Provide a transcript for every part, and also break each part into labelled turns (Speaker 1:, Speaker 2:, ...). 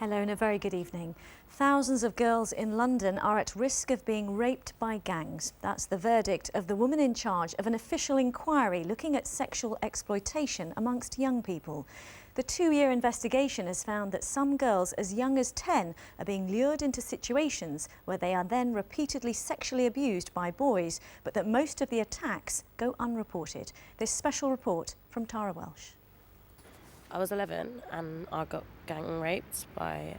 Speaker 1: Hello and a very good evening. Thousands of girls in London are at risk of being raped by gangs. That's the verdict of the woman in charge of an official inquiry looking at sexual exploitation amongst young people. The 2-year investigation has found that some girls as young as 10 are being lured into situations where they are then repeatedly sexually abused by boys, but that most of the attacks go unreported. This special report from Tara Welsh.
Speaker 2: I was 11 and I got gang raped by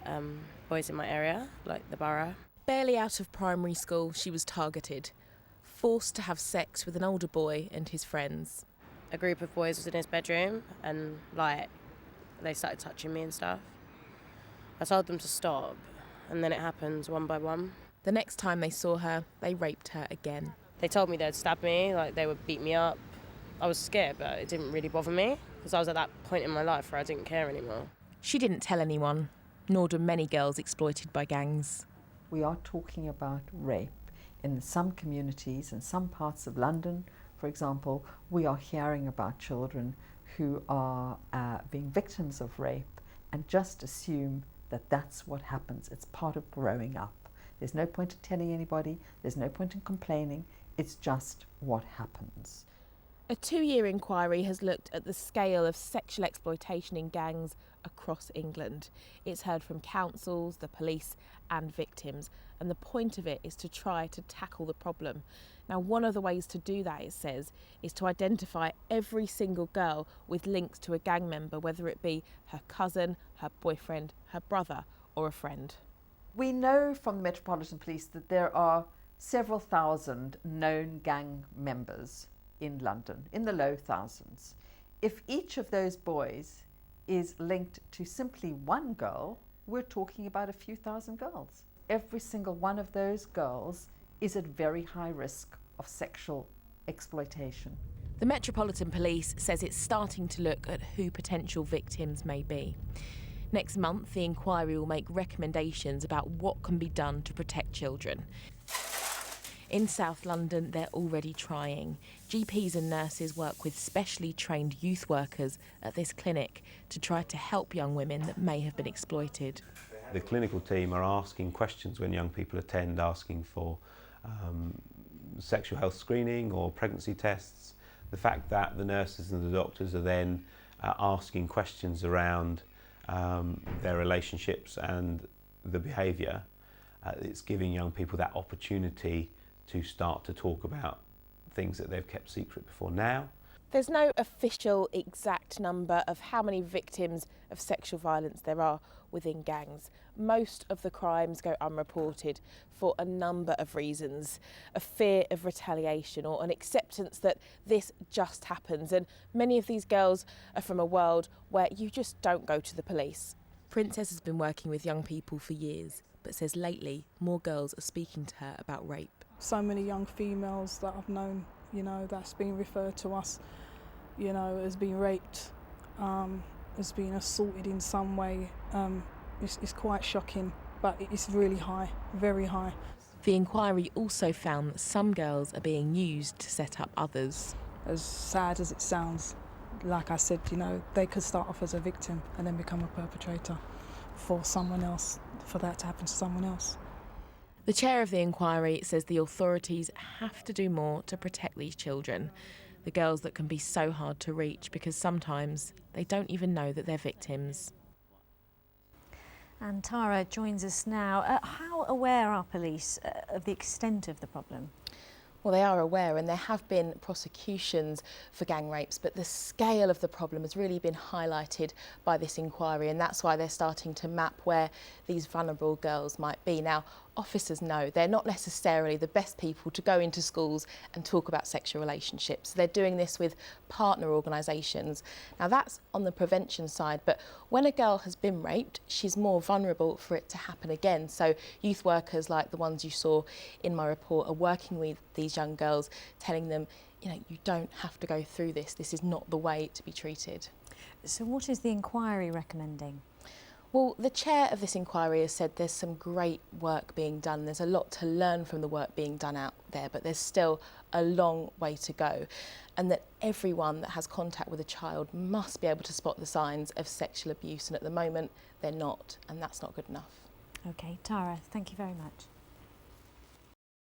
Speaker 2: boys in my area, like the borough.
Speaker 3: Barely out of primary school, she was targeted, forced to have sex with an older boy and his friends.
Speaker 2: A group of boys was in his bedroom and they started touching me and stuff. I told them to stop and then it happened one by one.
Speaker 3: The next time they saw her, they raped her again.
Speaker 2: They told me they'd stab me, they would beat me up. I was scared, but it didn't really bother me because I was at that point in my life where I didn't care anymore.
Speaker 3: She didn't tell anyone, nor do many girls exploited by gangs.
Speaker 4: We are talking about rape in some communities, in some parts of London, for example. We are hearing about children who are being victims of rape and just assume that that's what happens. It's part of growing up. There's no point in telling anybody, there's no point in complaining, it's just what happens.
Speaker 3: A 2-year inquiry has looked at the scale of sexual exploitation in gangs across England. It's heard from councils, the police and victims, and the point of it is to try to tackle the problem. Now, one of the ways to do that, it says, is to identify every single girl with links to a gang member, whether it be her cousin, her boyfriend, her brother or a friend.
Speaker 4: We know from the Metropolitan Police that there are several thousand known gang members in London, in the low thousands. If each of those boys is linked to simply one girl, we're talking about a few thousand girls. Every single one of those girls is at very high risk of sexual exploitation.
Speaker 3: The Metropolitan Police says it's starting to look at who potential victims may be. Next month, the inquiry will make recommendations about what can be done to protect children. In South London, they're already trying. GPs and nurses work with specially trained youth workers at this clinic to try to help young women that may have been exploited.
Speaker 5: The clinical team are asking questions when young people attend, asking for sexual health screening or pregnancy tests. The fact that the nurses and the doctors are then asking questions around their relationships and the behaviour, it's giving young people that opportunity to start to talk about things that they've kept secret before now.
Speaker 3: There's no official exact number of how many victims of sexual violence there are within gangs. Most of the crimes go unreported for a number of reasons. A fear of retaliation or an acceptance that this just happens. And many of these girls are from a world where you just don't go to the police. Princess has been working with young people for years, but says lately more girls are speaking to her about rape.
Speaker 6: So many young females that I've known, that's been referred to us, as being raped, as being assaulted in some way. It's quite shocking, but it's really high, very high.
Speaker 3: The inquiry also found that some girls are being used to set up others.
Speaker 6: As sad as it sounds, like I said, they could start off as a victim and then become a perpetrator for someone else, for that to happen to someone else.
Speaker 3: The chair of the inquiry says the authorities have to do more to protect these children, the girls that can be so hard to reach because sometimes they don't even know that they're victims.
Speaker 1: And Tara joins us now. How aware are police of the extent of the problem?
Speaker 3: Well, they are aware and there have been prosecutions for gang rapes, but the scale of the problem has really been highlighted by this inquiry, and that's why they're starting to map where these vulnerable girls might be. Now, officers know they're not necessarily the best people to go into schools and talk about sexual relationships. They're doing this with partner organisations. Now, that's on the prevention side, but when a girl has been raped, she's more vulnerable for it to happen again. So youth workers like the ones you saw in my report are working with these young girls, telling them, you don't have to go through this. This is not the way to be treated.
Speaker 1: So what is the inquiry recommending?
Speaker 3: Well, the chair of this inquiry has said there's some great work being done. There's a lot to learn from the work being done out there, but there's still a long way to go. And that everyone that has contact with a child must be able to spot the signs of sexual abuse. And at the moment, they're not, and that's not good enough.
Speaker 1: OK, Tara, thank you very much.